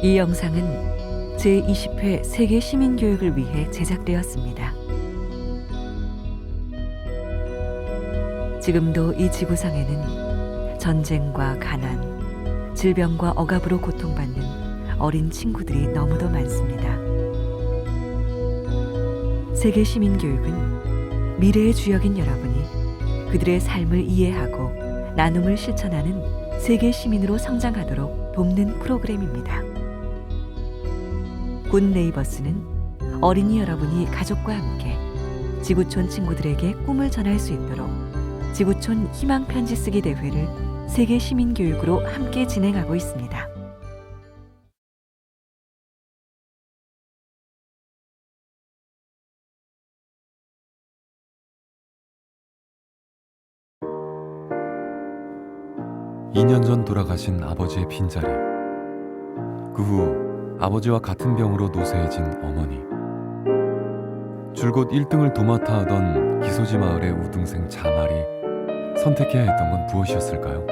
이 영상은 제20회 세계 시민교육을 위해 제작되었습니다. 지금도 이 지구상에는 전쟁과 가난, 질병과 억압으로 고통받는 어린 친구들이 너무도 많습니다. 세계 시민교육은 미래의 주역인 여러분이 그들의 삶을 이해하고 나눔을 실천하는 세계 시민으로 성장하도록 돕는 프로그램입니다. 굿네이버스는 어린이 여러분이 가족과 함께 지구촌 친구들에게 꿈을 전할 수 있도록 지구촌 희망 편지 쓰기 대회를 세계 시민 교육으로 함께 진행하고 있습니다. (2년) 전 돌아가신 아버지의 빈자리. 그 후 아버지와 같은 병으로 노쇠해진 어머니. 줄곧 1등을 도맡아 하던 기소지 마을의 우등생 자말이 선택해야 했던 건 무엇이었을까요?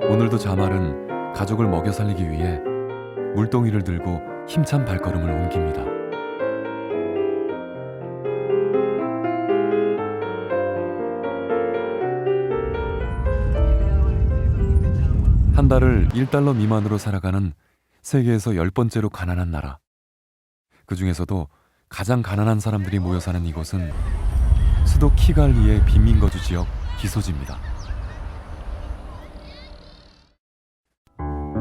오늘도 자말은 가족을 먹여 살리기 위해 물동이를 들고 힘찬 발걸음을 옮깁니다. 한 달을 $1 미만으로 살아가는 세계에서 10번째로 가난한 나라. 그 중에서도 가장 가난한 사람들이 모여 사는 이곳은 수도 키갈리의 빈민거주 지역 기소지입니다.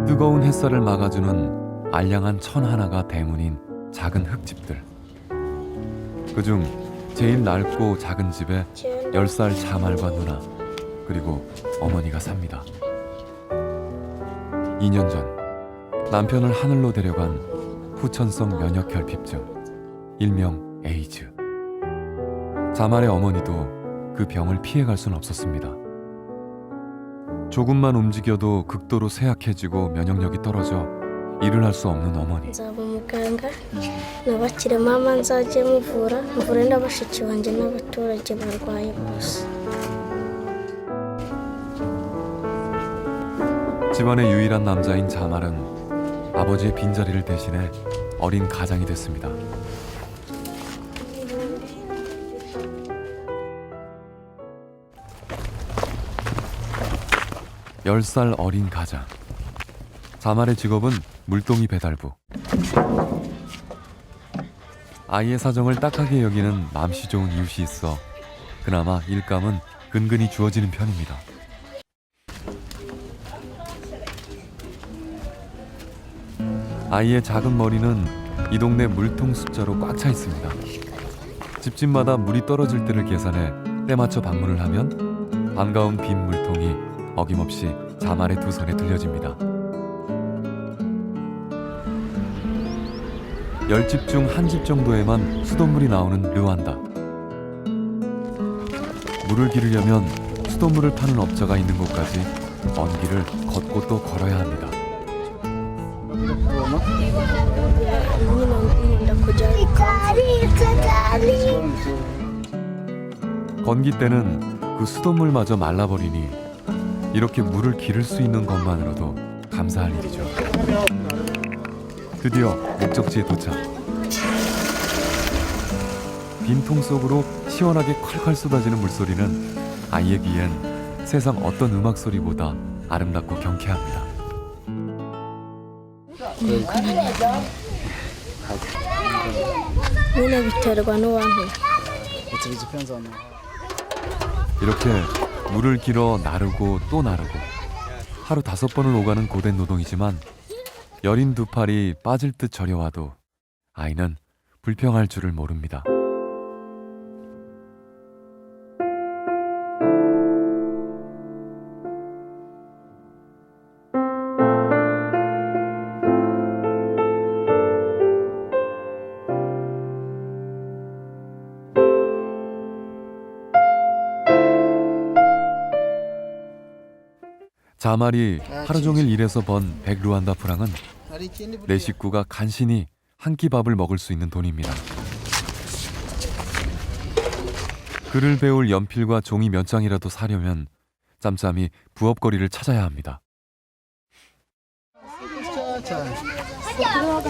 뜨거운 햇살을 막아주는 알량한 천 하나가 대문인 작은 흙집들. 그중 제일 낡고 작은 집에 10살 자말과 누나, 그리고 어머니가 삽니다. 2년 전 남편을 하늘로 데려간 후천성 면역결핍증, 일명 에이즈. 자말의 어머니도 그 병을 피해갈 순 없었습니다. 조금만 움직여도 극도로 쇠약해지고 면역력이 떨어져 일을 할 수 없는 어머니. 집안의 유일한 남자인 자말은 아버지의 빈자리를 대신해 어린 가장이 됐습니다. (10살) 어린 가장. 자말의 직업은 물동이 배달부. 아이의 사정을 딱하게 여기는 맘씨 좋은 이웃이 있어 그나마 일감은 근근히 주어지는 편입니다. 아이의 작은 머리는 이 동네 물통 숫자로 꽉 차 있습니다. 집집마다 물이 떨어질 때를 계산해 때맞춰 방문을 하면 반가운 빈 물통이 어김없이 자말의 두 손에 들려집니다. 10집 중 1집 정도에만 수돗물이 나오는 르완다. 물을 기르려면 수돗물을 파는 업자가 있는 곳까지 먼 길을 걷고 또 걸어야 합니다. 건기 때는 그 수돗물마저 말라버리니 이렇게 물을 기를 수 있는 것만으로도 감사할 일이죠. 드디어 목적지에 도착. 빈통 속으로 시원하게 콸콸 쏟아지는 물소리는 아이의 귀엔 세상 어떤 음악 소리보다 아름답고 경쾌합니다. 이렇게 물을 길어 나르고 또 나르고 하루 5번을 오가는 고된 노동이지만 여린 두 팔이 빠질 듯 저려와도 아이는 불평할 줄을 모릅니다. 자말이 하루 종일 일해서 번 100루안다 프랑은 내 식구가 간신히 한 끼 밥을 먹을 수 있는 돈입니다. 글을 배울 연필과 종이 몇 장이라도 사려면 짬짬이 부업거리를 찾아야 합니다.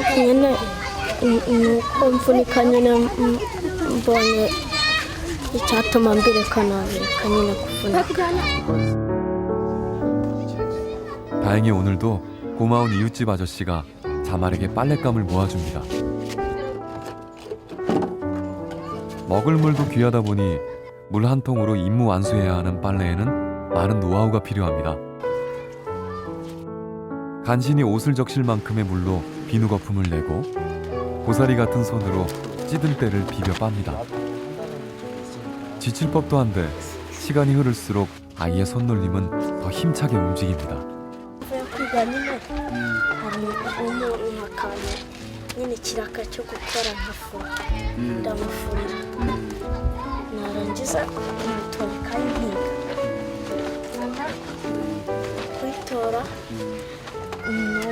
Kanyana komfuni kanyana mbonye icyatuma mbireka kanyana kuvunika. 다행히 오늘도 고마운 이웃집 아저씨가 자말에게 빨랫감을 모아줍니다. 먹을 물도 귀하다 보니 물 한 통으로 임무 완수해야 하는 빨래에는 많은 노하우가 필요합니다. 간신히 옷을 적실 만큼의 물로 비누 거품을 내고 고사리 같은 손으로 찌든 때를 비벼 빱니다. 지칠 법도 한데 시간이 흐를수록 아이의 손놀림은 더 힘차게 움직입니다. kwiga nyine hari umuntu nkakanya nyine ikiraka cyo gukora nkafura ndamufurira narangiza nkatora ikayi nkiga kuyitora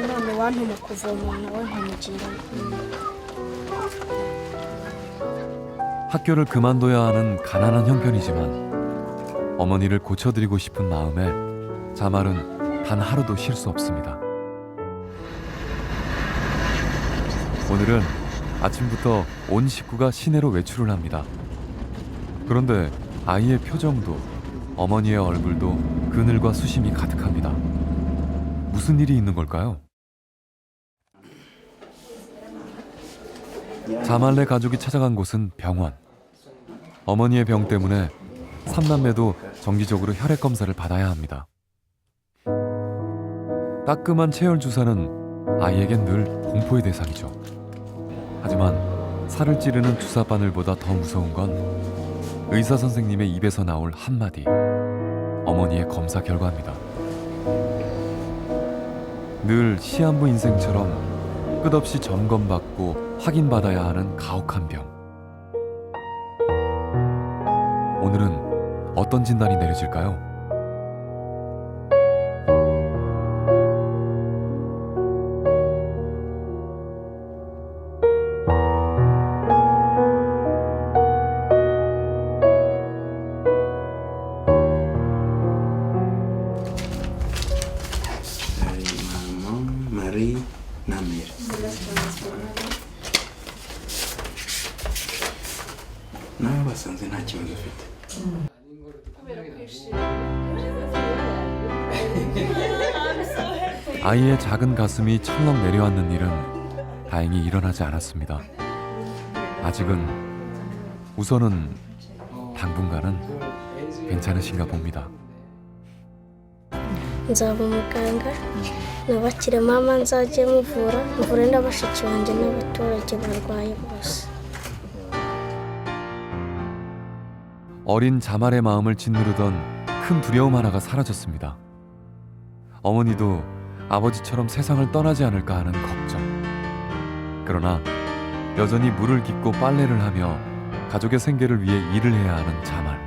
none wantuma kuvoma nawe nkamugira 학교를 그만둬야 하는 가난한 형편이지만 어머니를 고쳐드리고 싶은 마음에 자말은 단 하루도 쉴 수 없습니다. 오늘은 아침부터 온 식구가 시내로 외출을 합니다. 그런데 아이의 표정도 어머니의 얼굴도 그늘과 수심이 가득합니다. 무슨 일이 있는 걸까요? 자말네 가족이 찾아간 곳은 병원. 어머니의 병 때문에 3남매도 정기적으로 혈액 검사를 받아야 합니다. 따끔한 체열 주사는 아이에겐 늘 공포의 대상이죠. 하지만 살을 찌르는 주사 바늘보다 더 무서운 건 의사 선생님의 입에서 나올 한마디, 어머니의 검사 결과입니다. 늘 시한부 인생처럼 끝없이 점검받고 확인받아야 하는 가혹한 병. 오늘은 어떤 진단이 내려질까요? Marie Namir. nawe basanze nta kibazo ufite. 아이의 작은 가슴이 철렁 내려앉는 일은 다행히 일어나지 않았습니다. 아직은 우선은 당분간은 괜찮으신가 봅니다. nzaba umuganga nabakire mama nzajye muvure n'abashiki banjye n'abaturage barwaye bose. 어린 자말의 마음을 짓누르던 큰 두려움 하나가 사라졌습니다. 어머니도 아버지처럼 세상을 떠나지 않을까 하는 걱정. 그러나 여전히 물을 깃고 빨래를 하며 가족의 생계를 위해 일을 해야 하는 자말.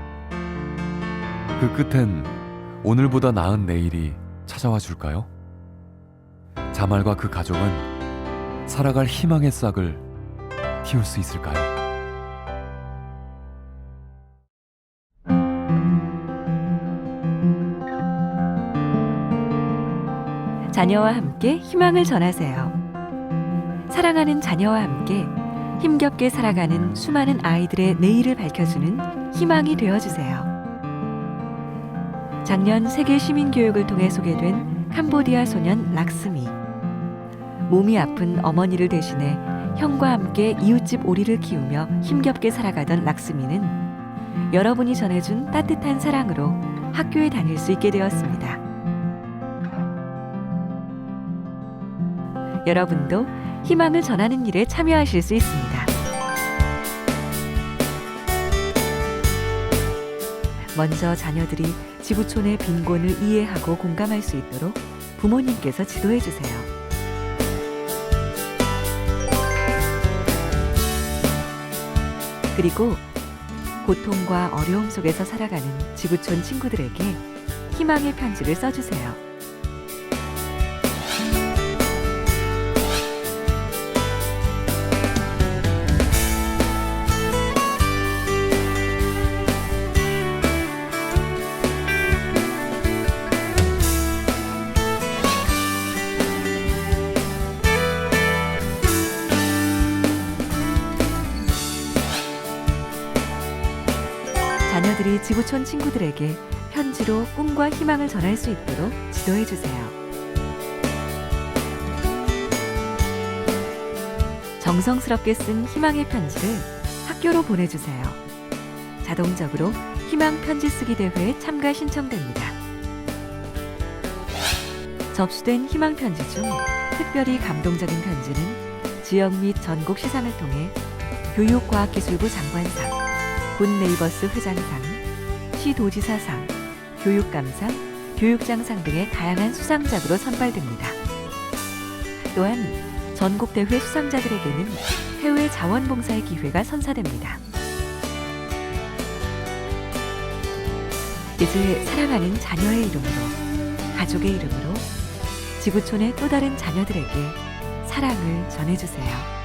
그 끝엔 오늘보다 나은 내일이 찾아와 줄까요? 자말과 그 가족은 살아갈 희망의 싹을 틔울 수 있을까요? 자녀와 함께 희망을 전하세요. 사랑하는 자녀와 함께 힘겹게 살아가는 수많은 아이들의 내일을 밝혀주는 희망이 되어주세요. 작년 세계 시민교육을 통해 소개된 캄보디아 소년 락스미. 몸이 아픈 어머니를 대신해 형과 함께 이웃집 오리를 키우며 힘겹게 살아가던 락스미는 여러분이 전해준 따뜻한 사랑으로 학교에 다닐 수 있게 되었습니다. 여러분도 희망을 전하는 일에 참여하실 수 있습니다. 먼저 자녀들이 지구촌의 빈곤을 이해하고 공감할 수 있도록 부모님께서 지도해 주세요. 그리고 고통과 어려움 속에서 살아가는 지구촌 친구들에게 희망의 편지를 써주세요. 지구촌 친구들에게 편지로 꿈과 희망을 전할 수 있도록 지도해 주세요. 정성스럽게 쓴 희망의 편지를 학교로 보내주세요. 자동적으로 희망 편지 쓰기 대회에 참가 신청됩니다. 접수된 희망 편지 중 특별히 감동적인 편지는 지역 및 전국 시상을 통해 교육과학기술부 장관상, 군 네이버스 회장상, 시도지사상, 교육감상, 교육장상 등의 다양한 수상작으로 선발됩니다. 또한 전국대회 수상자들에게는 해외 자원봉사의 기회가 선사됩니다. 이제 사랑하는 자녀의 이름으로, 가족의 이름으로 지구촌의 또 다른 자녀들에게 사랑을 전해주세요.